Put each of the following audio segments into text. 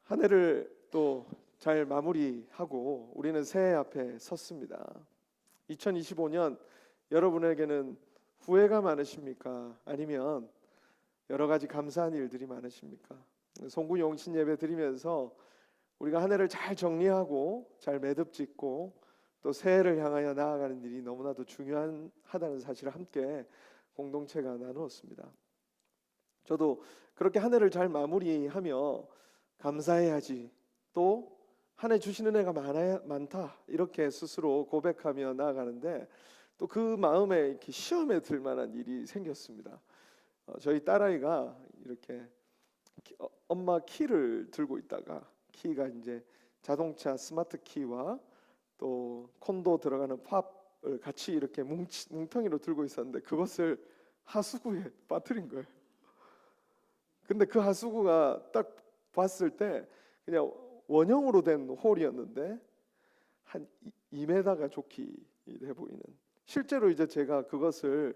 한 해를 또 잘 마무리하고 우리는 새해 앞에 섰습니다. 2025년 여러분에게는 후회가 많으십니까? 아니면 여러 가지 감사한 일들이 많으십니까? 송구 용신 예배 드리면서 우리가 한 해를 잘 정리하고 잘 매듭 짓고 또 새해를 향하여 나아가는 일이 너무나도 중요하다는 사실을 함께 공동체가 나누었습니다. 저도 그렇게 한 해를 잘 마무리하며 감사해야지, 또 한 해 주신 은혜가 많다 이렇게 스스로 고백하며 나아가는데 또 그 마음에 이렇게 시험에 들 만한 일이 생겼습니다. 저희 딸아이가 이렇게 엄마 키를 들고 있다가 키가 이제 자동차 스마트 키와 또 콘도 들어가는 팝을 같이 이렇게 뭉텅이로 들고 있었는데 그것을 하수구에 빠뜨린 거예요. 근데 그 하수구가 딱 봤을 때 그냥 원형으로 된 홀이었는데 한 2m가 좋게 돼 보이는. 실제로 이제 제가 그것을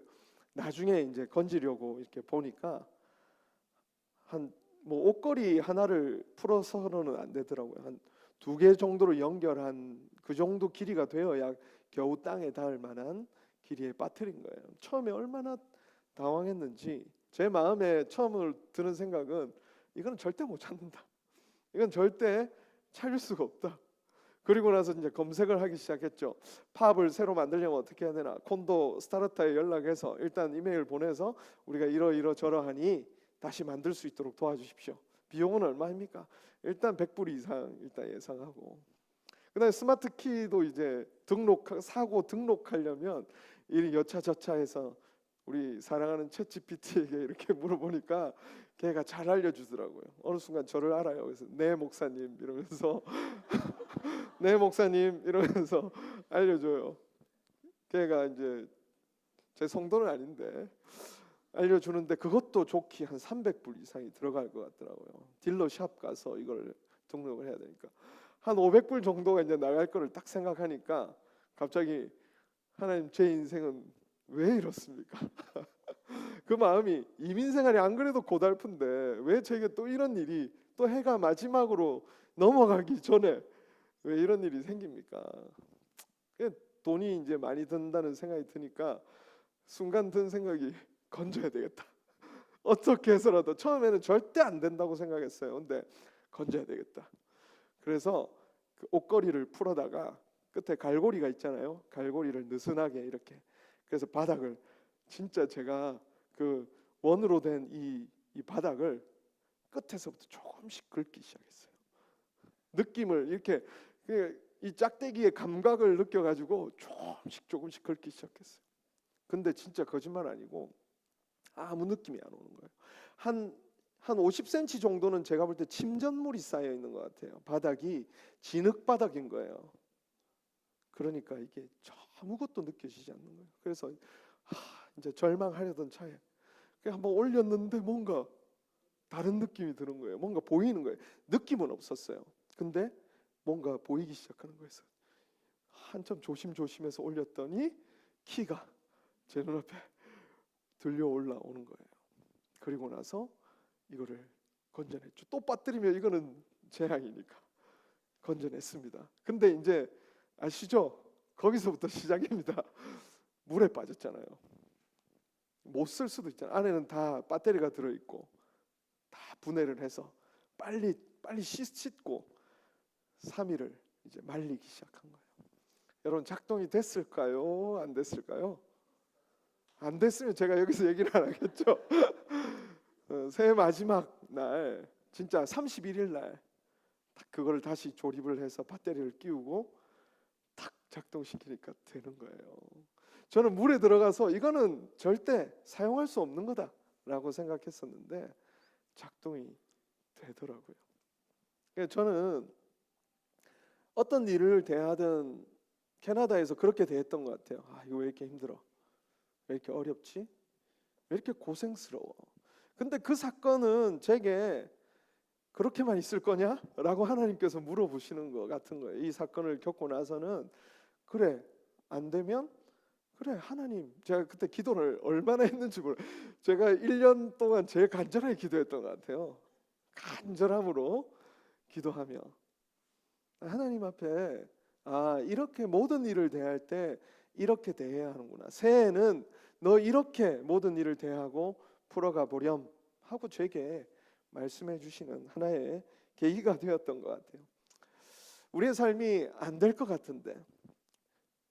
나중에 이제 건지려고 이렇게 보니까 한 뭐 옷걸이 하나를 풀어서는 안 되더라고요. 한 2개 정도로 연결한 그 정도 길이가 되어야 겨우 땅에 닿을 만한 길이에 빠뜨린 거예요. 처음에 얼마나 당황했는지. 제 마음에 처음 드는 생각은 이건 절대 못 찾는다. 이건 절대 찾을 수가 없다. 그리고 나서 이제 검색을 하기 시작했죠. 팝을 새로 만들려면 어떻게 해야 되나. 콘도 스타르타에 연락해서 일단 이메일 보내서 우리가 이러저러하니 다시 만들 수 있도록 도와주십시오. 비용은 얼마입니까? 일단 100불 이상 일단 예상하고. 그다음에 스마트 키도 이제 사고 등록하려면 이 여차저차해서 우리 사랑하는 챗GPT에게 이렇게 물어보니까 걔가 잘 알려주더라고요. 어느 순간 저를 알아요. 그래서 네 목사님 이러면서 네 목사님 이러면서 알려줘요. 걔가 이제 제 성도는 아닌데 알려주는데 그것도 좋기 한 300불 이상이 들어갈 것 같더라고요. 딜러샵 가서 이걸 등록을 해야 되니까 한 500불 정도가 이제 나갈 거를 딱 생각하니까 갑자기 하나님, 제 인생은 왜 이렇습니까? 그 마음이, 이민 생활이 안 그래도 고달픈데 왜 제게 또 이런 일이, 또 해가 마지막으로 넘어가기 전에 왜 이런 일이 생깁니까? 돈이 이제 많이 든다는 생각이 드니까 순간 든 생각이 건져야 되겠다. 어떻게 해서라도. 처음에는 절대 안 된다고 생각했어요. 근데 건져야 되겠다. 그래서 그 옷걸이를 풀어다가 끝에 갈고리가 있잖아요. 갈고리를 느슨하게 이렇게, 그래서 바닥을, 진짜 제가 그 원으로 된 이 바닥을 끝에서부터 조금씩 긁기 시작했어요. 느낌을 이렇게, 이 짝대기의 감각을 느껴가지고 조금씩 긁기 시작했어요. 근데 진짜 거짓말 아니고 아무 느낌이 안 오는 거예요. 한 50cm 정도는 제가 볼 때 침전물이 쌓여 있는 것 같아요. 바닥이 진흙 바닥인 거예요. 그러니까 이게 아무것도 느껴지지 않는 거예요. 그래서 이제 절망하려던 차에 한번 올렸는데 뭔가 다른 느낌이 드는 거예요. 뭔가 보이는 거예요. 느낌은 없었어요. 근데 뭔가 보이기 시작하는 거예요. 한참 조심해서 올렸더니 키가 제 눈앞에 들려 올라오는 거예요. 그리고 나서 이거를 건져냈죠. 또 빠뜨리면 이거는 재앙이니까 건져냈습니다. 근데 이제 아시죠? 거기서부터 시작입니다. 물에 빠졌잖아요. 못 쓸 수도 있잖아요. 안에는 다 배터리가 들어있고 다 분해를 해서 빨리 씻고 3일을 이제 말리기 시작한 거예요. 여러분, 작동이 됐을까요? 안 됐을까요? 안 됐으면 제가 여기서 얘기를 안 하겠죠. 새해 마지막 날, 진짜 31일 날 그걸 다시 조립을 해서 배터리를 끼우고 탁 작동시키니까 되는 거예요. 저는 물에 들어가서 이거는 절대 사용할 수 없는 거다라고 생각했었는데 작동이 되더라고요. 저는 어떤 일을 대하든 캐나다에서 그렇게 대했던 것 같아요. 이거 왜 이렇게 힘들어? 왜 이렇게 어렵지? 왜 이렇게 고생스러워? 근데 그 사건은 제게 그렇게만 있을 거냐? 라고 하나님께서 물어보시는 것 같은 거예요. 이 사건을 겪고 나서는 그래, 안 되면 그래, 하나님, 제가 그때 기도를 얼마나 했는지 몰라요. 제가 1년 동안 제일 간절하게 기도했던 것 같아요. 간절함으로 기도하며 하나님 앞에 이렇게 모든 일을 대할 때 이렇게 대해야 하는구나. 새해에는 너 이렇게 모든 일을 대하고 풀어가 보렴 하고 제게 말씀해 주시는 하나의 계기가 되었던 것 같아요. 우리의 삶이 안 될 것 같은데,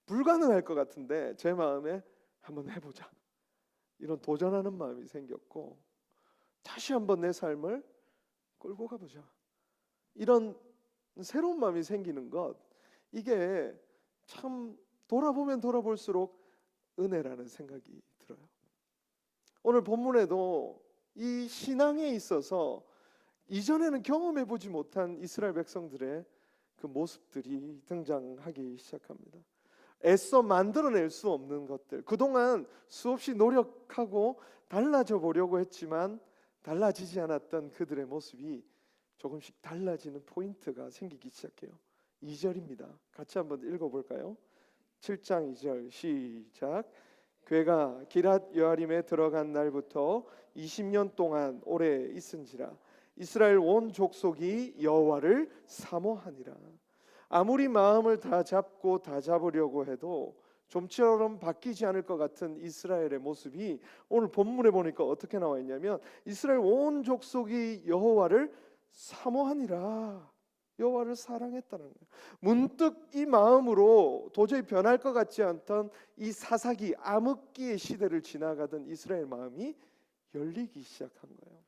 불가능할 것 같은데 제 마음에 한번 해보자, 이런 도전하는 마음이 생겼고, 다시 한번 내 삶을 끌고 가보자, 이런 새로운 마음이 생기는 것, 이게 참 돌아보면 돌아볼수록 은혜라는 생각이 들어요. 오늘 본문에도 이 신앙에 있어서 이전에는 경험해보지 못한 이스라엘 백성들의 그 모습들이 등장하기 시작합니다. 애써 만들어낼 수 없는 것들, 그동안 수없이 노력하고 달라져 보려고 했지만 달라지지 않았던 그들의 모습이 조금씩 달라지는 포인트가 생기기 시작해요. 2절입니다. 같이 한번 읽어볼까요? 7장 2절 시작. 괴가 기랏 여아림에 들어간 날부터 20년 동안 오래 있은지라 이스라엘 온 족속이 여호와를 사모하니라. 아무리 마음을 다 잡고 다 잡으려고 해도 좀처럼 바뀌지 않을 것 같은 이스라엘의 모습이 오늘 본문에 보니까 어떻게 나와 있냐면 이스라엘 온 족속이 여호와를 사모하니라, 여호와를 사랑했다는 거예요. 문득 이 마음으로 도저히 변할 것 같지 않던 이 사사기 암흑기의 시대를 지나가던 이스라엘 마음이 열리기 시작한 거예요.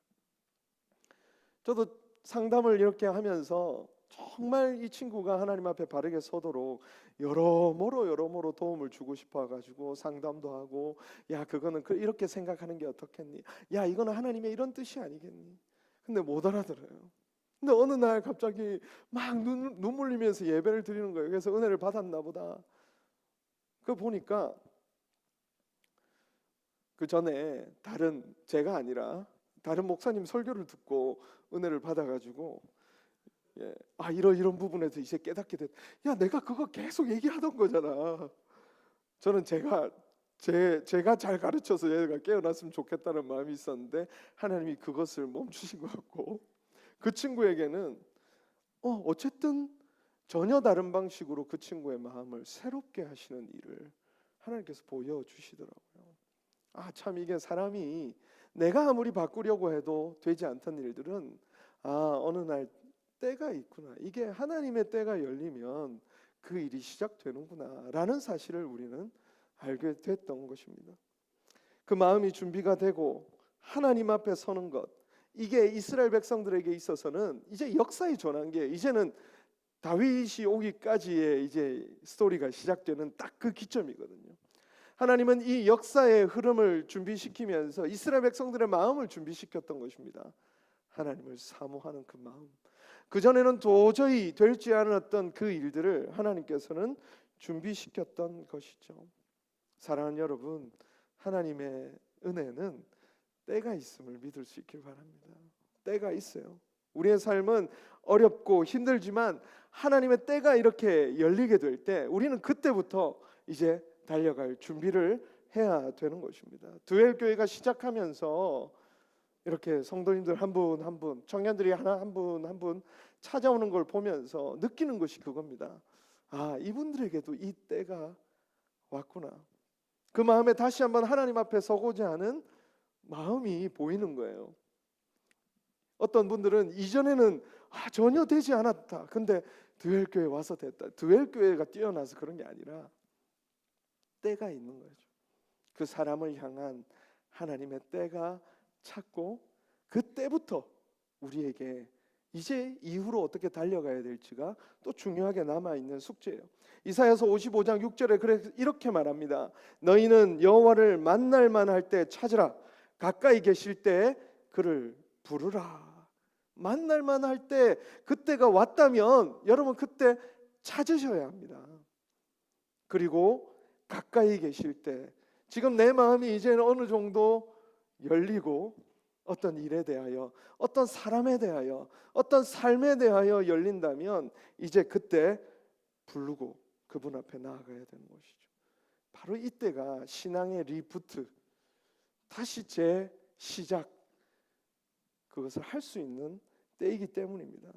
저도 상담을 이렇게 하면서 정말 이 친구가 하나님 앞에 바르게 서도록 여러모로 도움을 주고 싶어 가지고 상담도 하고, 야 그거는 이렇게 생각하는 게 어떻겠니, 야 이거는 하나님의 이런 뜻이 아니겠니. 근데 못 알아들어요. 근데 어느 날 갑자기 막 눈물 흘리면서 예배를 드리는 거예요. 그래서 은혜를 받았나 보다. 그거 보니까 그 전에 제가 아니라 다른 목사님 설교를 듣고 은혜를 받아가지고, 이런 부분에서 이제 깨닫게 됐. 야 내가 그거 계속 얘기하던 거잖아. 저는 제가 잘 가르쳐서 얘가 깨어났으면 좋겠다는 마음이 있었는데 하나님이 그것을 멈추신 것 같고, 그 친구에게는 어쨌든 전혀 다른 방식으로 그 친구의 마음을 새롭게 하시는 일을 하나님께서 보여주시더라고요. 참 이게 사람이 내가 아무리 바꾸려고 해도 되지 않던 일들은 어느 날 때가 있구나, 이게 하나님의 때가 열리면 그 일이 시작되는구나 라는 사실을 우리는 알게 됐던 것입니다. 그 마음이 준비가 되고 하나님 앞에 서는 것, 이게 이스라엘 백성들에게 있어서는 이제 역사의 전환기에, 이제는 다윗이 오기까지의 이제 스토리가 시작되는 딱 그 기점이거든요. 하나님은 이 역사의 흐름을 준비시키면서 이스라엘 백성들의 마음을 준비시켰던 것입니다. 하나님을 사모하는 그 마음, 그전에는 도저히 될지 않았던 그 일들을 하나님께서는 준비시켰던 것이죠. 사랑하는 여러분, 하나님의 은혜는 때가 있음을 믿을 수 있길 바랍니다. 때가 있어요. 우리의 삶은 어렵고 힘들지만 하나님의 때가 이렇게 열리게 될 때 우리는 그때부터 이제 달려갈 준비를 해야 되는 것입니다. 두엘 교회가 시작하면서 이렇게 성도님들 한 분 한 분, 청년들이 한 분 한 분 찾아오는 걸 보면서 느끼는 것이 그겁니다. 이분들에게도 이 때가 왔구나. 그 마음에 다시 한번 하나님 앞에 서고자 하는 마음이 보이는 거예요. 어떤 분들은 이전에는 전혀 되지 않았다, 근데 드웰교회 와서 됐다. 드웰교회가 뛰어나서 그런 게 아니라 때가 있는 거죠. 그 사람을 향한 하나님의 때가 찾고, 그 때부터 우리에게 이제 이후로 어떻게 달려가야 될지가 또 중요하게 남아있는 숙제예요. 이사야서 55장 6절에 이렇게 말합니다. 너희는 여호와를 만날 만할 때 찾으라. 가까이 계실 때 그를 부르라. 만날 만할 때, 그때가 왔다면 여러분 그때 찾으셔야 합니다. 그리고 가까이 계실 때, 지금 내 마음이 이제는 어느 정도 열리고 어떤 일에 대하여, 어떤 사람에 대하여, 어떤 삶에 대하여 열린다면 이제 그때 부르고 그분 앞에 나아가야 되는 것이죠. 바로 이때가 신앙의 리부트, 다시 재시작, 그것을 할 수 있는 때이기 때문입니다.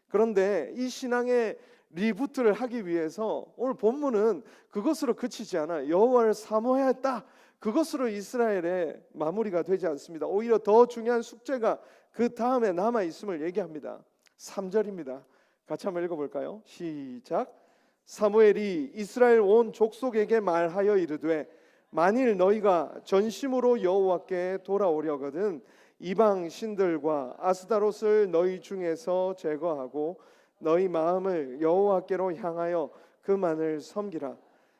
그런데 이 신앙의 리부트를 하기 위해서 오늘 본문은 그것으로 그치지 않아. 여호와를 사모해야 했다. 그것으로 이스라엘의 마무리가 되지 않습니다. 오히려 더 중요한 숙제가 그 다음에 남아 있음을 얘기합니다. 3절입니다. 같이 한번 읽어볼까요? 시작. 사무엘이 이스라엘 온 족속에게 말하여 이르되 만일 너희가 전심으로 여호와께 돌아오려거든 이방 신들과 아스다롯을 너희 중에서 제거하고 너희 마음을 여호와께로 향하여 그만을 섬기라.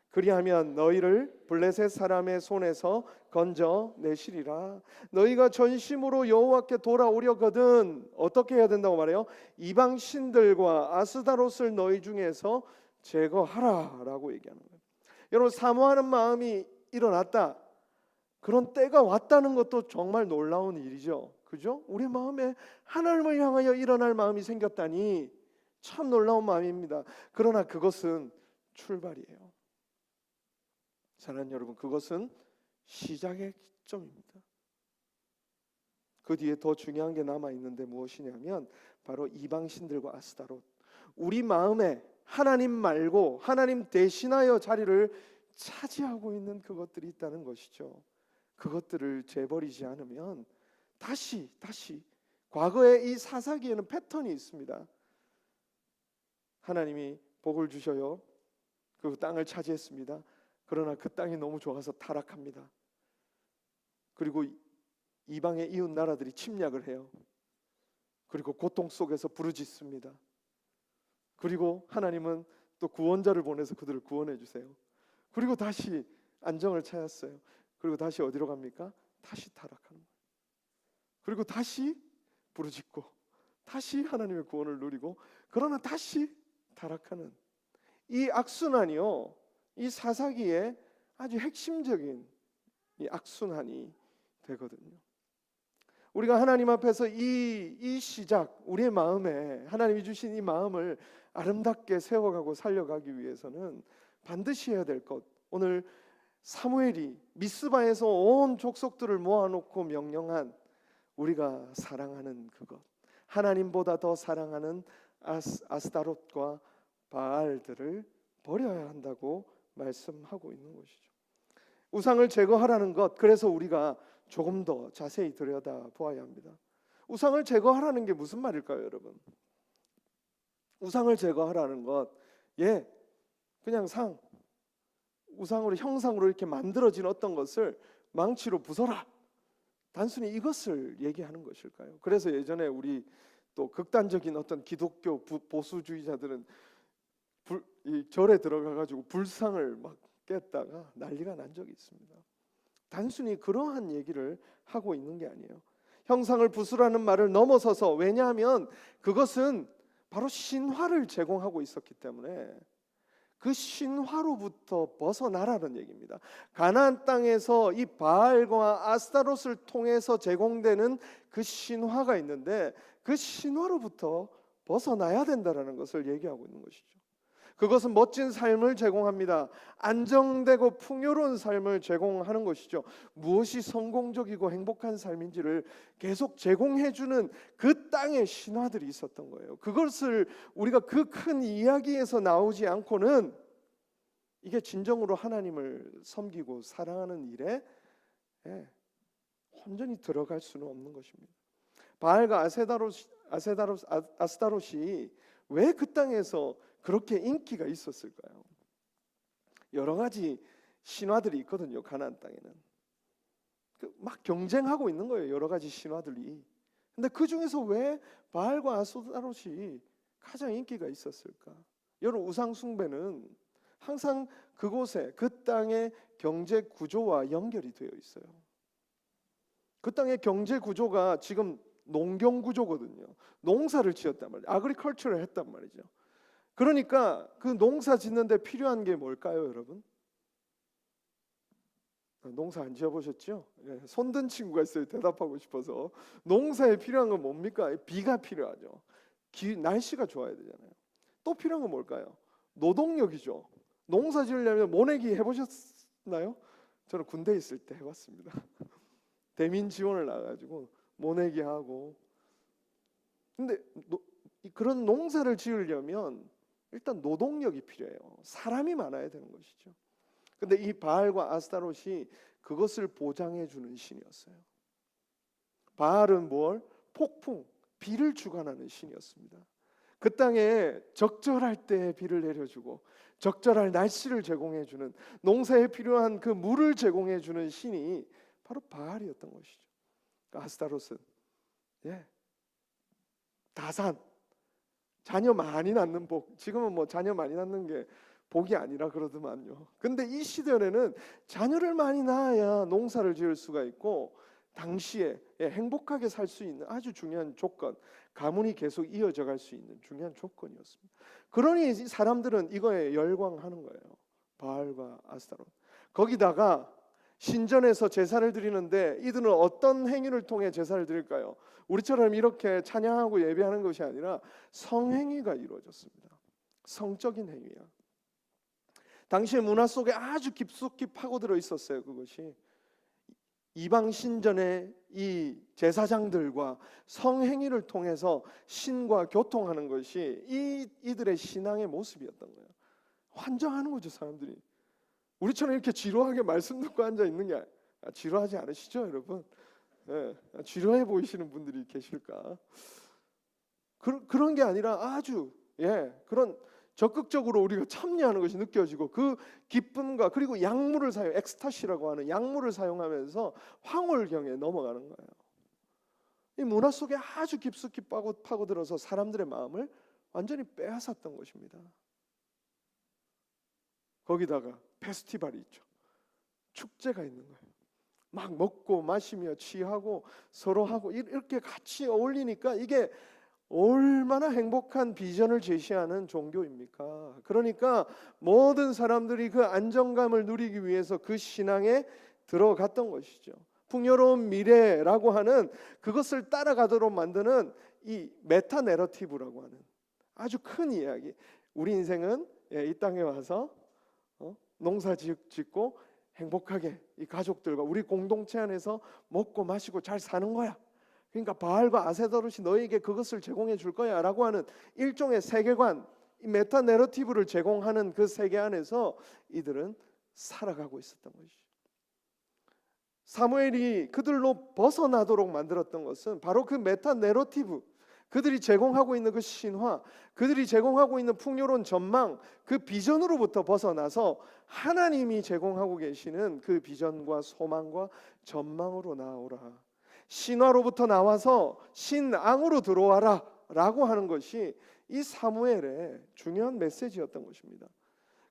그리하면 너희를 블레셋 사람의 손에서 건져 내시리라. 너희가 전심으로 여호와께 돌아오려거든 어떻게 해야 된다고 말해요? 이방 신들과 아스다롯을 너희 중에서 제거하라라고 얘기하는 거예요. 여러분, 사모하는 마음이 일어났다. 그런 때가 왔다는 것도 정말 놀라운 일이죠. 그죠? 우리 마음에 하나님을 향하여 일어날 마음이 생겼다니 참 놀라운 마음입니다. 그러나 그것은 출발이에요. 사랑하는 여러분, 그것은 시작의 기점입니다. 그 뒤에 더 중요한 게 남아 있는데 무엇이냐면 바로 이방신들과 아스다롯. 우리 마음에 하나님 말고 하나님 대신하여 자리를 차지하고 있는 그것들이 있다는 것이죠. 그것들을 재버리지 않으면 다시 과거의 이 사사기에는 패턴이 있습니다. 하나님이 복을 주셔요. 그 땅을 차지했습니다. 그러나 그 땅이 너무 좋아서 타락합니다. 그리고 이방의 이웃 나라들이 침략을 해요. 그리고 고통 속에서 부르짖습니다. 그리고 하나님은 또 구원자를 보내서 그들을 구원해 주세요. 그리고 다시 안정을 찾았어요. 그리고 다시 어디로 갑니까? 다시 타락하는 거예요. 그리고 다시 부르짖고 다시 하나님의 구원을 누리고 그러나 다시 타락하는 이 악순환이요, 이 사사기의 아주 핵심적인 이 악순환이 되거든요. 우리가 하나님 앞에서 이 시작, 우리의 마음에 하나님이 주신 이 마음을 아름답게 세워가고 살려가기 위해서는 반드시 해야 될 것, 오늘 사무엘이 미스바에서 온 족속들을 모아놓고 명령한 우리가 사랑하는 그것, 하나님보다 더 사랑하는 아스다롯과 바알들을 버려야 한다고 말씀하고 있는 것이죠. 우상을 제거하라는 것, 그래서 우리가 조금 더 자세히 들여다 보아야 합니다. 우상을 제거하라는 게 무슨 말일까요, 여러분? 우상을 제거하라는 것, 그냥 우상으로 형상으로 이렇게 만들어진 어떤 것을 망치로 부숴라, 단순히 이것을 얘기하는 것일까요? 그래서 예전에 우리 또 극단적인 어떤 기독교 보수주의자들은 이 절에 들어가가지고 불상을 막 깼다가 난리가 난 적이 있습니다. 단순히 그러한 얘기를 하고 있는 게 아니에요. 형상을 부수라는 말을 넘어서서, 왜냐하면 그것은 바로 신화를 제공하고 있었기 때문에 그 신화로부터 벗어나라는 얘기입니다. 가나안 땅에서 이 바알과 아스타롯을 통해서 제공되는 그 신화가 있는데 그 신화로부터 벗어나야 된다는 것을 얘기하고 있는 것이죠. 그것은 멋진 삶을 제공합니다. 안정되고 풍요로운 삶을 제공하는 것이죠. 무엇이 성공적이고 행복한 삶인지를 계속 제공해주는 그 땅의 신화들이 있었던 거예요. 그것을 우리가 그 큰 이야기에서 나오지 않고는 이게 진정으로 하나님을 섬기고 사랑하는 일에 온전히 들어갈 수는 없는 것입니다. 바알과 아스타롯이 왜 그 땅에서 그렇게 인기가 있었을까요? 여러 가지 신화들이 있거든요. 가나안 땅에는 막 경쟁하고 있는 거예요, 여러 가지 신화들이. 근데 그 중에서 왜 바알과 아스타롯이 가장 인기가 있었을까? 여러분, 우상 숭배는 항상 그곳에 그 땅의 경제 구조와 연결이 되어 있어요. 그 땅의 경제 구조가 지금 농경 구조거든요. 농사를 지었단 말이에요. 아그리컬처를 했단 말이죠. 그러니까 그 농사 짓는데 필요한 게 뭘까요, 여러분? 농사 안 지어보셨죠? 손든 친구가 있어요. 대답하고 싶어서. 농사에 필요한 건 뭡니까? 비가 필요하죠. 날씨가 좋아야 되잖아요. 또 필요한 건 뭘까요? 노동력이죠. 농사 지으려면 모내기 해보셨나요? 저는 군대에 있을 때 해봤습니다. 대민 지원을 나가지고 모내기 하고. 근데 그런 농사를 지으려면 일단 노동력이 필요해요. 사람이 많아야 되는 것이죠. 근데 이 바알과 아스타롯이 그것을 보장해 주는 신이었어요. 바알은 뭘? 폭풍, 비를 주관하는 신이었습니다. 그 땅에 적절할 때 비를 내려주고 적절할 날씨를 제공해 주는, 농사에 필요한 그 물을 제공해 주는 신이 바로 바알이었던 것이죠. 아스타롯은 다산, 자녀 많이 낳는 복. 지금은 뭐 자녀 많이 낳는 게 복이 아니라 그러더만요. 근데 이 시대에는 자녀를 많이 낳아야 농사를 지을 수가 있고 당시에 행복하게 살 수 있는 아주 중요한 조건, 가문이 계속 이어져 갈 수 있는 중요한 조건이었습니다. 그러니 사람들은 이거에 열광하는 거예요. 바알과 아스타롯. 거기다가 신전에서 제사를 드리는데 이들은 어떤 행위를 통해 제사를 드릴까요? 우리처럼 이렇게 찬양하고 예배하는 것이 아니라 성행위가 이루어졌습니다. 성적인 행위야. 당시의 문화 속에 아주 깊숙이 파고들어 있었어요. 그것이 이방 신전의 이 제사장들과 성행위를 통해서 신과 교통하는 것이 이들의 신앙의 모습이었던 거예요. 환장하는 거죠, 사람들이. 우리처럼 이렇게 지루하게 말씀 듣고 앉아 있는 게 지루하지 않으시죠, 여러분? 지루해 보이시는 분들이 계실까? 그런 게 아니라 아주 그런 적극적으로 우리가 참여하는 것이 느껴지고 그 기쁨과 그리고 약물을 엑스타시라고 하는 약물을 사용하면서 황홀경에 넘어가는 거예요. 이 문화 속에 아주 깊숙이 파고들어서 사람들의 마음을 완전히 빼앗았던 것입니다. 거기다가 페스티벌이 있죠. 축제가 있는 거예요. 막 먹고 마시며 취하고 서로 하고 이렇게 같이 어울리니까 이게 얼마나 행복한 비전을 제시하는 종교입니까? 그러니까 모든 사람들이 그 안정감을 누리기 위해서 그 신앙에 들어갔던 것이죠. 풍요로운 미래라고 하는 그것을 따라가도록 만드는 이 메타 내러티브라고 하는 아주 큰 이야기. 우리 인생은 이 땅에 와서 농사 짓고 행복하게 이 가족들과 우리 공동체 안에서 먹고 마시고 잘 사는 거야. 그러니까 바알과 아세더롯이 너에게 그것을 제공해 줄 거야 라고 하는 일종의 세계관, 이 메타 내러티브를 제공하는 그 세계 안에서 이들은 살아가고 있었던 것이죠. 사무엘이 그들로 벗어나도록 만들었던 것은 바로 그 메타 내러티브, 그들이 제공하고 있는 그 신화, 그들이 제공하고 있는 풍요로운 전망, 그 비전으로부터 벗어나서 하나님이 제공하고 계시는 그 비전과 소망과 전망으로 나오라. 신화로부터 나와서 신앙으로 들어와라 라고 하는 것이 이 사무엘의 중요한 메시지였던 것입니다.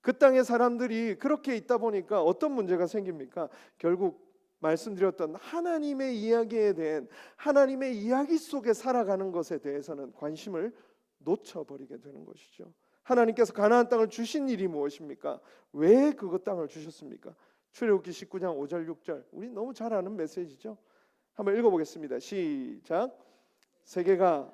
그 땅의 사람들이 그렇게 있다 보니까 어떤 문제가 생깁니까? 결국 말씀드렸던 하나님의 이야기에 대한 하나님의 이야기 속에 살아가는 것에 대해서는 관심을 놓쳐버리게 되는 것이죠. 하나님께서 가나안 땅을 주신 일이 무엇입니까? 왜 그 땅을 주셨습니까? 출애굽기 19장 5절 6절 우리 너무 잘 아는 메시지죠. 한번 읽어보겠습니다. 시작. 세계가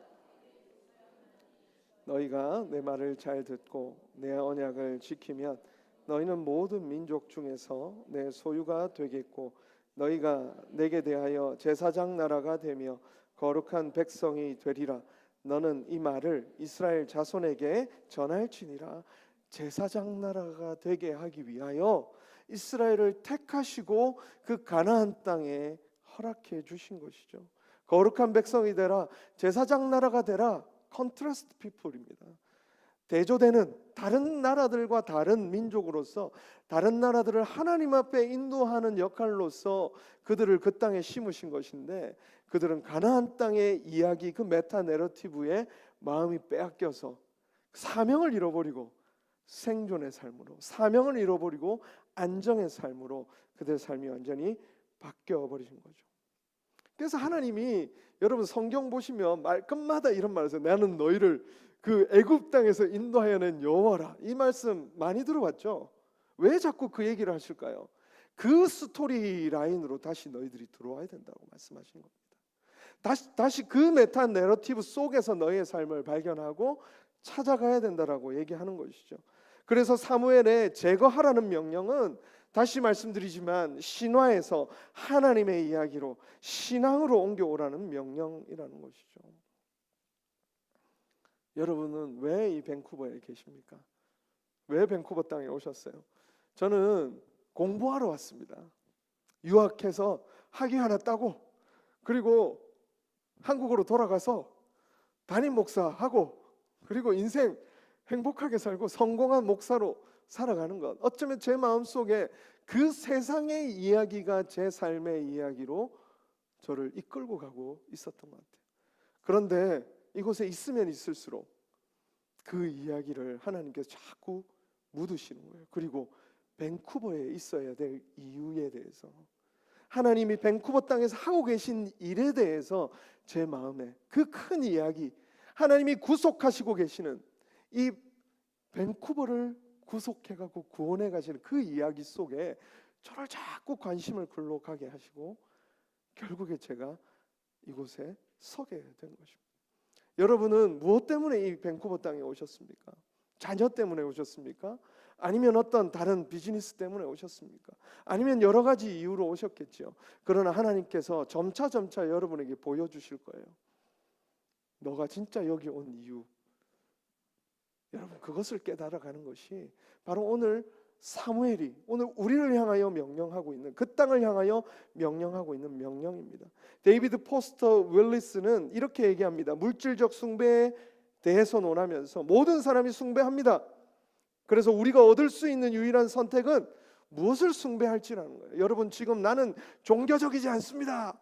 너희가 내 말을 잘 듣고 내 언약을 지키면 너희는 모든 민족 중에서 내 소유가 되겠고 너희가 내게 대하여 제사장 나라가 되며 거룩한 백성이 되리라. 너는 이 말을 이스라엘 자손에게 전할지니라. 제사장 나라가 되게 하기 위하여 이스라엘을 택하시고 그 가나안 땅에 허락해 주신 것이죠. 거룩한 백성이 되라, 제사장 나라가 되라. 컨트라스트 피플입니다. 대조되는 다른 나라들과 다른 민족으로서 다른 나라들을 하나님 앞에 인도하는 역할로서 그들을 그 땅에 심으신 것인데 그들은 가나안 땅의 이야기 그 메타 내러티브에 마음이 빼앗겨서 사명을 잃어버리고 생존의 삶으로, 사명을 잃어버리고 안정의 삶으로 그들의 삶이 완전히 바뀌어 버리신 거죠. 그래서 하나님이 여러분 성경 보시면 말끝마다 이런 말을 해요. 나는 너희를 그 애굽 땅에서 인도하여 낸 여호와라. 이 말씀 많이 들어봤죠? 왜 자꾸 그 얘기를 하실까요? 그 스토리 라인으로 다시 너희들이 들어와야 된다고 말씀하시는 겁니다. 다시 그 메타 내러티브 속에서 너희의 삶을 발견하고 찾아가야 된다라고 얘기하는 것이죠. 그래서 사무엘의 제거하라는 명령은 다시 말씀드리지만 신화에서 하나님의 이야기로 신앙으로 옮겨오라는 명령이라는 것이죠. 여러분은 왜 이 밴쿠버에 계십니까? 왜 밴쿠버 땅에 오셨어요? 저는 공부하러 왔습니다. 유학해서 학위 하나 따고 그리고 한국으로 돌아가서 담임 목사하고 그리고 인생 행복하게 살고 성공한 목사로 살아가는 것. 어쩌면 제 마음속에 그 세상의 이야기가 제 삶의 이야기로 저를 이끌고 가고 있었던 것 같아요. 그런데 이곳에 있으면 있을수록 그 이야기를 하나님께서 자꾸 묻으시는 거예요. 그리고 밴쿠버에 있어야 될 이유에 대해서, 하나님이 밴쿠버 땅에서 하고 계신 일에 대해서 제 마음에 그 큰 이야기, 하나님이 구속하시고 계시는 이 밴쿠버를 구속해가고 구원해 가시는 그 이야기 속에 저를 자꾸 관심을 글로 가게 하시고 결국에 제가 이곳에 서게 된 것입니다. 여러분은 무엇 때문에 이 밴쿠버 땅에 오셨습니까? 자녀 때문에 오셨습니까? 아니면 어떤 다른 비즈니스 때문에 오셨습니까? 아니면 여러 가지 이유로 오셨겠죠. 그러나 하나님께서 점차 여러분에게 보여주실 거예요. 너가 진짜 여기 온 이유, 여러분 그것을 깨달아가는 것이 바로 오늘 사무엘이 오늘 우리를 향하여 명령하고 있는, 그 땅을 향하여 명령하고 있는 명령입니다. 데이비드 포스터 윌리스는 이렇게 얘기합니다. 물질적 숭배에 대해서 논하면서 모든 사람이 숭배합니다. 그래서 우리가 얻을 수 있는 유일한 선택은 무엇을 숭배할지라는 거예요. 여러분, 지금 나는 종교적이지 않습니다,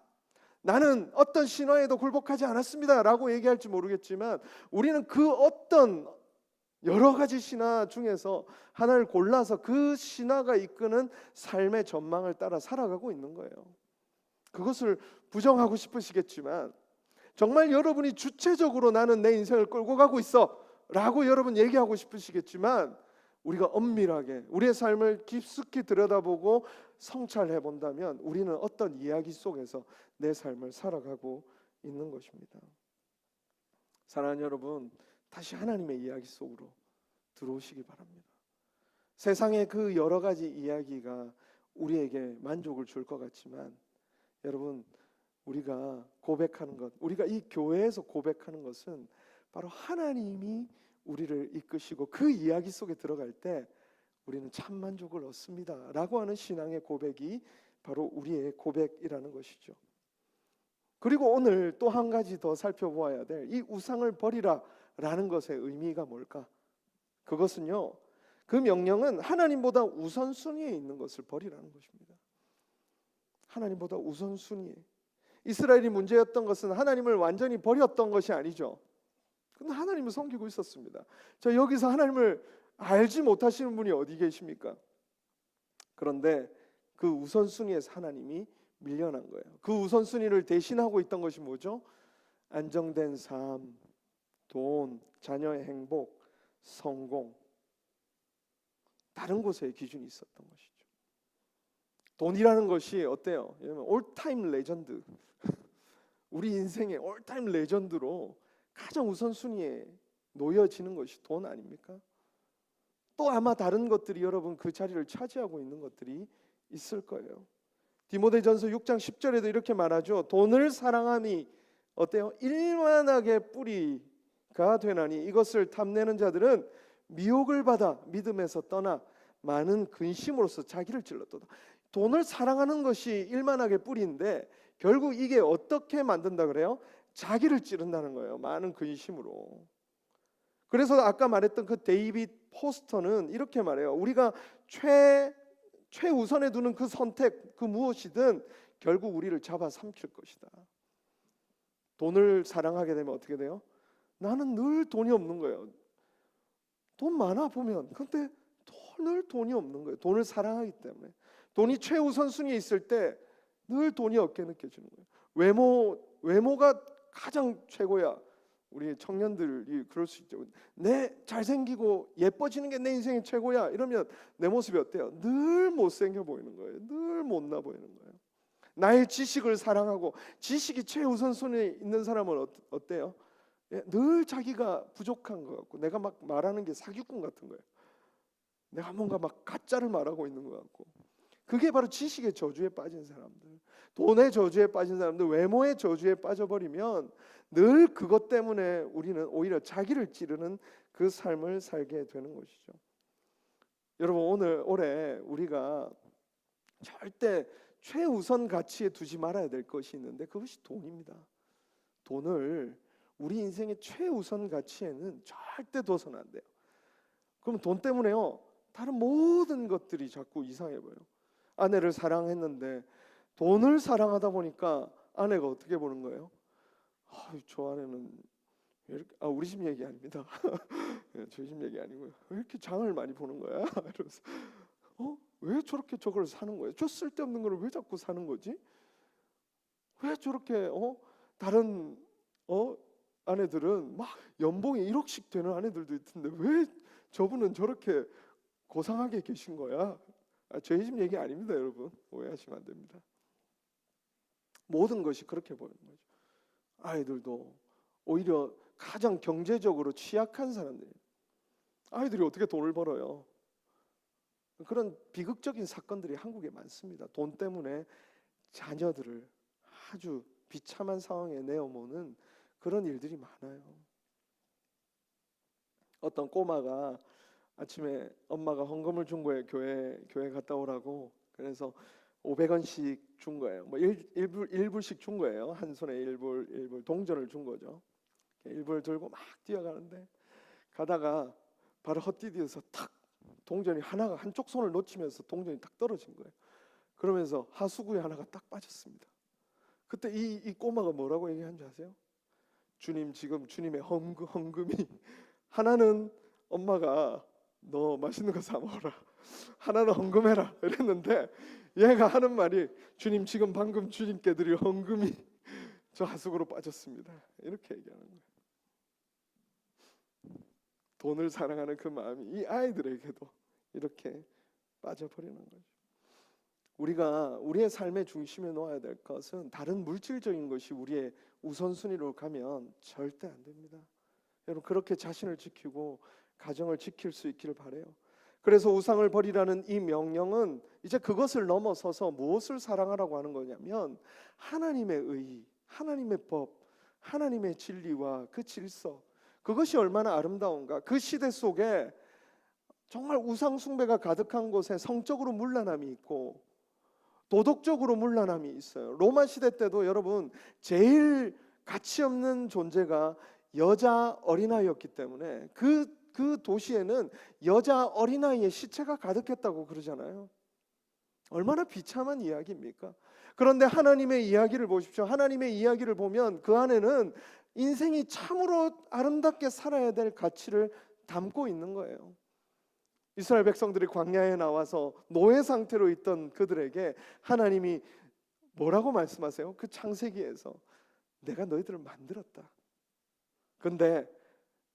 나는 어떤 신화에도 굴복하지 않았습니다 라고 얘기할지 모르겠지만, 우리는 그 어떤 여러 가지 신화 중에서 하나를 골라서 그 신화가 이끄는 삶의 전망을 따라 살아가고 있는 거예요. 그것을 부정하고 싶으시겠지만, 정말 여러분이 주체적으로 나는 내 인생을 끌고 가고 있어 라고 여러분 얘기하고 싶으시겠지만, 우리가 엄밀하게 우리의 삶을 깊숙이 들여다보고 성찰해 본다면 우리는 어떤 이야기 속에서 내 삶을 살아가고 있는 것입니다. 사랑하는 여러분, 다시 하나님의 이야기 속으로 들어오시기 바랍니다. 세상의 그 여러 가지 이야기가 우리에게 만족을 줄 것 같지만, 여러분, 우리가 고백하는 것, 우리가 이 교회에서 고백하는 것은 바로 하나님이 우리를 이끄시고 그 이야기 속에 들어갈 때 우리는 참 만족을 얻습니다 라고 하는 신앙의 고백이 바로 우리의 고백이라는 것이죠. 그리고 오늘 또 한 가지 더 살펴보아야 될 이 우상을 버리라 라는 것의 의미가 뭘까? 그것은요, 그 명령은 하나님보다 우선순위에 있는 것을 버리라는 것입니다. 하나님보다 우선순위에. 이스라엘이 문제였던 것은 하나님을 완전히 버렸던 것이 아니죠. 근데 하나님을 섬기고 있었습니다. 자, 여기서 하나님을 알지 못하시는 분이 어디 계십니까? 그런데 그 우선순위에서 하나님이 밀려난 거예요. 그 우선순위를 대신하고 있던 것이 뭐죠? 안정된 삶, 돈, 자녀의 행복, 성공, 다른 곳에 기준이 있었던 것이죠. 돈이라는 것이 어때요? 올타임 레전드, 우리 인생의 올타임 레전드로 가장 우선순위에 놓여지는 것이 돈 아닙니까? 또 아마 다른 것들이 여러분 그 자리를 차지하고 있는 것들이 있을 거예요. 디모데전서 6장 10절에도 이렇게 말하죠. 돈을 사랑함이 어때요? 일만하게 뿌리가 되나니 이것을 탐내는 자들은 미혹을 받아 믿음에서 떠나 많은 근심으로써 자기를 찔렀도다. 돈을 사랑하는 것이 일만하게 뿌리인데 결국 이게 어떻게 만든다 그래요? 자기를 찌른다는 거예요. 많은 근심으로. 그래서 아까 말했던 그 데이비드 포스터는 이렇게 말해요. 우리가 최우선에 두는 그 선택, 그 무엇이든 결국 우리를 잡아삼킬 것이다. 돈을 사랑하게 되면 어떻게 돼요? 나는 늘 돈이 없는 거예요. 돈 많아 보면, 근데 늘 돈이 없는 거예요. 돈을 사랑하기 때문에. 돈이 최우선순위에 있을 때 늘 돈이 없게 느껴지는 거예요. 외모가 가장 최고야. 우리 청년들이 그럴 수 있죠. 내 잘생기고 예뻐지는 게 내 인생의 최고야. 이러면 내 모습이 어때요? 늘 못생겨 보이는 거예요. 늘 못나 보이는 거예요. 나의 지식을 사랑하고 지식이 최우선순위에 있는 사람은 어때요? 늘 자기가 부족한 것 같고 내가 막 말하는 게 사기꾼 같은 거예요. 내가 뭔가 막 가짜를 말하고 있는 것 같고. 그게 바로 지식의 저주에 빠진 사람들, 돈의 저주에 빠진 사람들, 외모의 저주에 빠져버리면 늘 그것 때문에 우리는 오히려 자기를 찌르는 그 삶을 살게 되는 것이죠. 여러분, 올해 우리가 절대 최우선 가치에 두지 말아야 될 것이 있는데 그것이 돈입니다. 돈을 우리 인생의 최우선 가치에는 절대 둬서는 안 돼요. 그럼 돈 때문에요, 다른 모든 것들이 자꾸 이상해 보여요. 아내를 사랑했는데 돈을 사랑하다 보니까 아내가 어떻게 보는 거예요? 저 아내는 왜 이렇게, 우리 집 얘기 아닙니다. 저희 집 얘기 아니고요. 왜 이렇게 장을 많이 보는 거야? 이러면서 왜 저렇게 저걸 사는 거야? 저 쓸데없는 걸 왜 자꾸 사는 거지? 왜 저렇게 다른 아내들은 막 연봉이 1억씩 되는 아내들도 있던데 왜 저분은 저렇게 고상하게 계신 거야? 저희 집 얘기 아닙니다, 여러분. 오해하시면 안 됩니다. 모든 것이 그렇게 보이는 거죠. 아이들도 오히려 가장 경제적으로 취약한 사람들이에요. 아이들이 어떻게 돈을 벌어요? 그런 비극적인 사건들이 한국에 많습니다. 돈 때문에 자녀들을 아주 비참한 상황에 내어모는 그런 일들이 많아요. 어떤 꼬마가 아침에 엄마가 헌금을 준 거예요. 교회 갔다 오라고. 그래서 500원씩 준 거예요. 뭐 1불씩 준 거예요. 한 손에 1불 동전을 준 거죠. 1불 들고 막 뛰어가는데 가다가 바로 헛디디어서 탁 동전이 하나가 한쪽 손을 놓치면서 동전이 딱 떨어진 거예요. 그러면서 하수구에 하나가 딱 빠졌습니다. 그때 이 꼬마가 뭐라고 얘기한 줄 아세요? 주님, 지금 주님의 헌금이 하나는 엄마가 너 맛있는 거 사 먹어라, 하나는 헌금해라 이랬는데 얘가 하는 말이 주님, 지금 방금 주님께 드릴 헌금이 저 하수구로 빠졌습니다. 이렇게 얘기하는 거예요. 돈을 사랑하는 그 마음이 이 아이들에게도 이렇게 빠져버리는 거죠. 우리가 우리의 삶의 중심에 놓아야 될 것은 다른 물질적인 것이 우리의 우선순위로 가면 절대 안 됩니다. 여러분, 그렇게 자신을 지키고 가정을 지킬 수 있기를 바라요. 그래서 우상을 버리라는 이 명령은 이제 그것을 넘어서서 무엇을 사랑하라고 하는 거냐면 하나님의 의, 하나님의 법, 하나님의 진리와 그 질서, 그것이 얼마나 아름다운가. 그 시대 속에 정말 우상 숭배가 가득한 곳에 성적으로 문란함이 있고 도덕적으로 문란함이 있어요. 로마 시대 때도 여러분 제일 가치 없는 존재가 여자 어린아이였기 때문에 그 도시에는 여자 어린아이의 시체가 가득했다고 그러잖아요. 얼마나 비참한 이야기입니까? 그런데 하나님의 이야기를 보십시오. 하나님의 이야기를 보면 그 안에는 인생이 참으로 아름답게 살아야 될 가치를 담고 있는 거예요. 이스라엘 백성들이 광야에 나와서 노예 상태로 있던 그들에게 하나님이 뭐라고 말씀하세요? 그 창세기에서 내가 너희들을 만들었다. 근데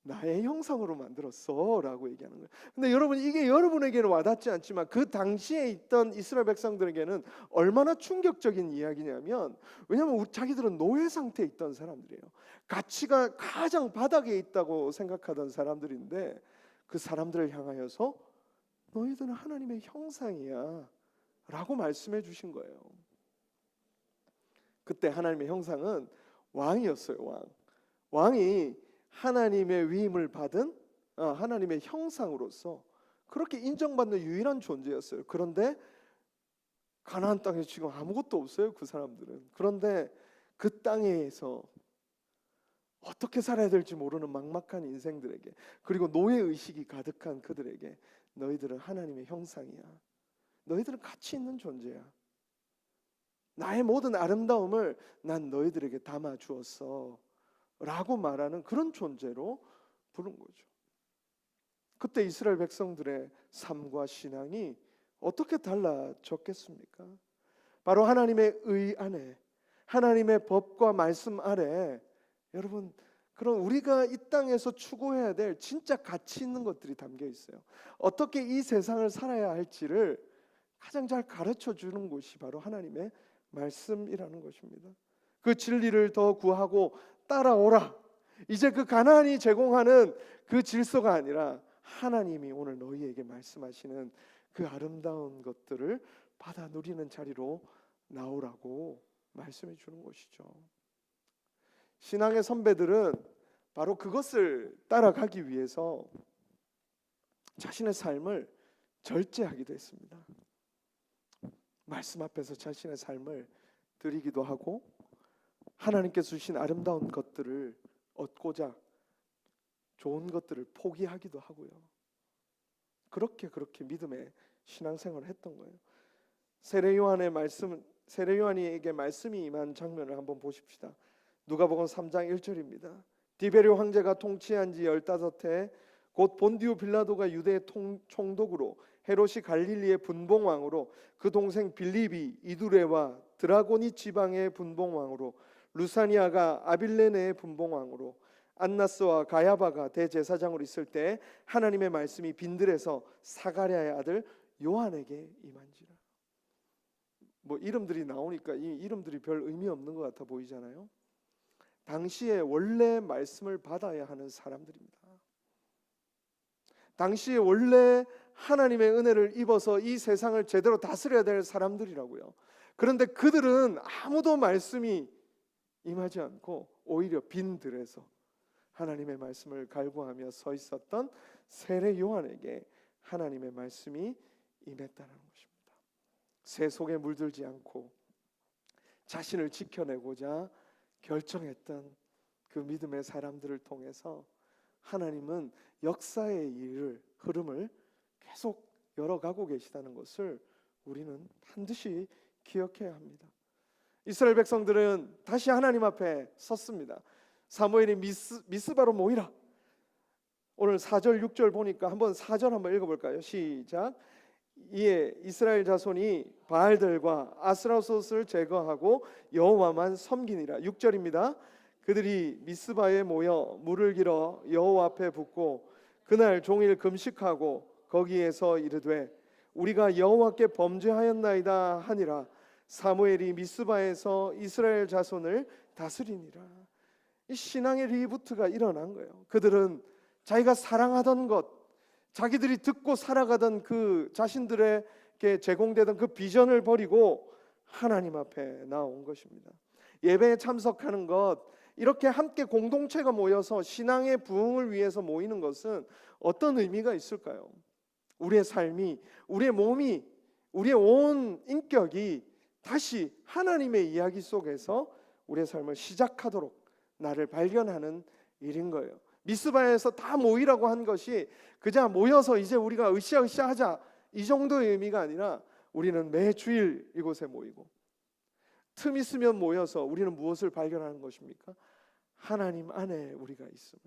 나의 형상으로 만들었어 라고 얘기하는 거예요. 근데 여러분, 이게 여러분에게는 와닿지 않지만 그 당시에 있던 이스라엘 백성들에게는 얼마나 충격적인 이야기냐면, 왜냐하면 자기들은 노예 상태에 있던 사람들이에요. 가치가 가장 바닥에 있다고 생각하던 사람들인데 그 사람들을 향하여서 너희들은 하나님의 형상이야 라고 말씀해 주신 거예요. 그때 하나님의 형상은 왕이었어요. 왕이 하나님의 위임을 받은 하나님의 형상으로서 그렇게 인정받는 유일한 존재였어요. 그런데 가나안 땅에 지금 아무것도 없어요, 그 사람들은. 그런데 그 땅에서 어떻게 살아야 될지 모르는 막막한 인생들에게, 그리고 노예의식이 가득한 그들에게 너희들은 하나님의 형상이야. 너희들은 가치 있는 존재야. 나의 모든 아름다움을 난 너희들에게 담아 주었어 라고 말하는 그런 존재로 부른 거죠. 그때 이스라엘 백성들의 삶과 신앙이 어떻게 달라졌겠습니까? 바로 하나님의 의 안에, 하나님의 법과 말씀 아래, 여러분, 그런 우리가 이 땅에서 추구해야 될 진짜 가치 있는 것들이 담겨 있어요. 어떻게 이 세상을 살아야 할지를 가장 잘 가르쳐 주는 곳이 바로 하나님의 말씀이라는 것입니다. 그 진리를 더 구하고 따라오라. 이제 그 가나안이 제공하는 그 질서가 아니라 하나님이 오늘 너희에게 말씀하시는 그 아름다운 것들을 받아 누리는 자리로 나오라고 말씀해 주는 것이죠. 신앙의 선배들은 바로 그것을 따라가기 위해서 자신의 삶을 절제하기도 했습니다. 말씀 앞에서 자신의 삶을 드리기도 하고 하나님께서 주신 아름다운 것들을 얻고자 좋은 것들을 포기하기도 하고요. 그렇게 믿음의 신앙생활을 했던 거예요. 세례 요한에게 말씀이 임한 장면을 한번 보십시다. 누가복음 3장 1절입니다. 디베르 황제가 통치한 지 15해 곧 본디오 빌라도가 유대의 총독으로 헤롯이 갈릴리의 분봉왕으로 그 동생 빌립이 이두레와 드라고니 지방의 분봉왕으로 루사니아가 아빌레네의 분봉왕으로 안나스와 가야바가 대제사장으로 있을 때 하나님의 말씀이 빈들에서 사가랴의 아들 요한에게 임한지라. 뭐 이름들이 나오니까 이 이름들이 별 의미 없는 것 같아 보이잖아요. 당시에 원래 말씀을 받아야 하는 사람들입니다. 당시에 원래 하나님의 은혜를 입어서 이 세상을 제대로 다스려야 될 사람들이라고요. 그런데 그들은 아무도 말씀이 임하지 않고 오히려 빈들에서 하나님의 말씀을 갈구하며 서 있었던 세례 요한에게 하나님의 말씀이 임했다는 것입니다. 새 속에 물들지 않고 자신을 지켜내고자 결정했던 그 믿음의 사람들을 통해서 하나님은 역사의 흐름을 계속 열어가고 계시다는 것을 우리는 반드시 기억해야 합니다. 이스라엘 백성들은 다시 하나님 앞에 섰습니다. 사무엘이 미스바로 모이라. 오늘 4절 6절 보니까 한번 4절 한번 읽어볼까요? 시작. 이에 이스라엘 자손이 바알들과 아스라롯을 제거하고 여호와만 섬기니라. 6절입니다. 그들이 미스바에 모여 물을 길어 여호와 앞에 붓고 그날 종일 금식하고 거기에서 이르되 우리가 여호와께 범죄하였나이다 하니라. 사무엘이 미스바에서 이스라엘 자손을 다스리니라. 이 신앙의 리부트가 일어난 거예요. 그들은 자기가 사랑하던 것, 자기들이 듣고 살아가던 그 자신들에게 제공되던 그 비전을 버리고 하나님 앞에 나온 것입니다. 예배에 참석하는 것, 이렇게 함께 공동체가 모여서 신앙의 부흥을 위해서 모이는 것은 어떤 의미가 있을까요? 우리의 삶이, 우리의 몸이, 우리의 온 인격이 다시 하나님의 이야기 속에서 우리의 삶을 시작하도록 나를 발견하는 일인 거예요. 미스바에서 다 모이라고 한 것이 그저 모여서 이제 우리가 으쌰으쌰 하자 이 정도의 의미가 아니라 우리는 매 주일 이곳에 모이고 틈 있으면 모여서 우리는 무엇을 발견하는 것입니까? 하나님 안에 우리가 있음을.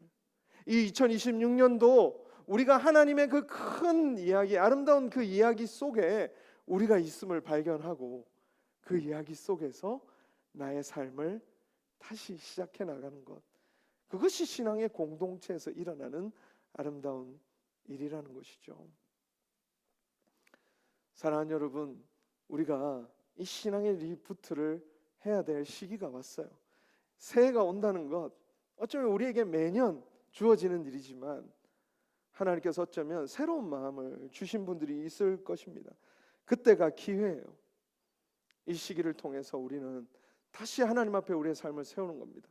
이 2026년도 우리가 하나님의 그 큰 이야기, 아름다운 그 이야기 속에 우리가 있음을 발견하고 그 이야기 속에서 나의 삶을 다시 시작해 나가는 것, 그것이 신앙의 공동체에서 일어나는 아름다운 일이라는 것이죠. 사랑하는 여러분, 우리가 이 신앙의 리부트를 해야 될 시기가 왔어요. 새해가 온다는 것, 어쩌면 우리에게 매년 주어지는 일이지만 하나님께서 어쩌면 새로운 마음을 주신 분들이 있을 것입니다. 그때가 기회예요. 이 시기를 통해서 우리는 다시 하나님 앞에 우리의 삶을 세우는 겁니다.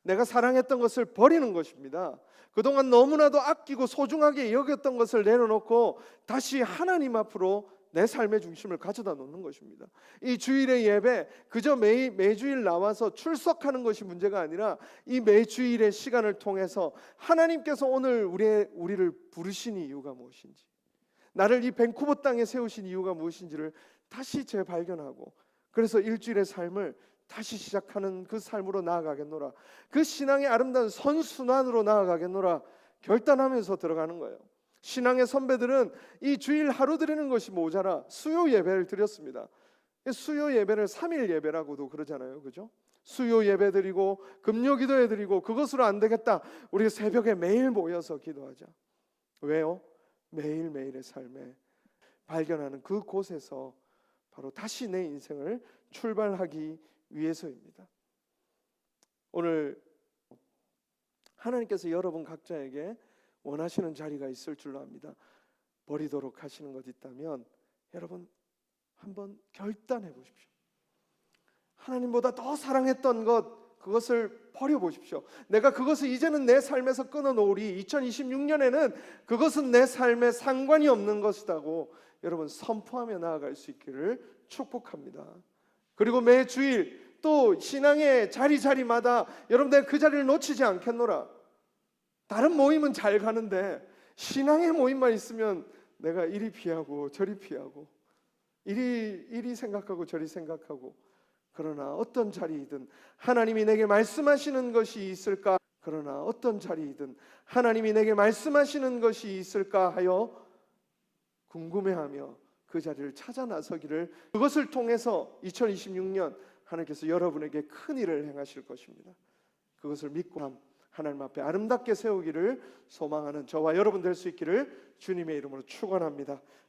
내가 사랑했던 것을 버리는 것입니다. 그동안 너무나도 아끼고 소중하게 여겼던 것을 내려놓고 다시 하나님 앞으로 내 삶의 중심을 가져다 놓는 것입니다. 이 주일의 예배, 그저 매주일 나와서 출석하는 것이 문제가 아니라 이 매주일의 시간을 통해서 하나님께서 오늘 우리를 부르신 이유가 무엇인지, 나를 이 밴쿠버 땅에 세우신 이유가 무엇인지를 다시 재발견하고, 그래서 일주일의 삶을 다시 시작하는 그 삶으로 나아가겠노라, 그 신앙의 아름다운 선순환으로 나아가겠노라 결단하면서 들어가는 거예요. 신앙의 선배들은 이 주일 하루 드리는 것이 모자라 수요 예배를 드렸습니다. 수요 예배를 3일 예배라고도 그러잖아요, 그죠? 수요 예배 드리고 금요 기도회 드리고, 그것으로 안 되겠다, 우리 새벽에 매일 모여서 기도하자. 왜요? 매일매일의 삶에 발견하는 그곳에서 바로 다시 내 인생을 출발하기 위해서입니다. 오늘 하나님께서 여러분 각자에게 원하시는 자리가 있을 줄로 압니다. 버리도록 하시는 것 있다면 여러분 한번 결단해 보십시오. 하나님보다 더 사랑했던 것, 그것을 버려보십시오. 내가 그것을 이제는 내 삶에서 끊어놓으리. 2026년에는 그것은 내 삶에 상관이 없는 것이라고 여러분 선포하며 나아갈 수 있기를 축복합니다. 그리고 매 주일 또 신앙의 자리마다 여러분들 그 자리를 놓치지 않겠노라. 다른 모임은 잘 가는데 신앙의 모임만 있으면 내가 이리 피하고 저리 피하고 이리 생각하고 저리 생각하고, 그러나 어떤 자리이든 하나님이 내게 말씀하시는 것이 있을까? 그러나 어떤 자리이든 하나님이 내게 말씀하시는 것이 있을까 하여 궁금해하며 그 자리를 찾아 나서기를, 그것을 통해서 2026년 하나님께서 여러분에게 큰 일을 행하실 것입니다. 그것을 믿고 하나님 앞에 아름답게 세우기를 소망하는 저와 여러분 될 수 있기를 주님의 이름으로 축원합니다.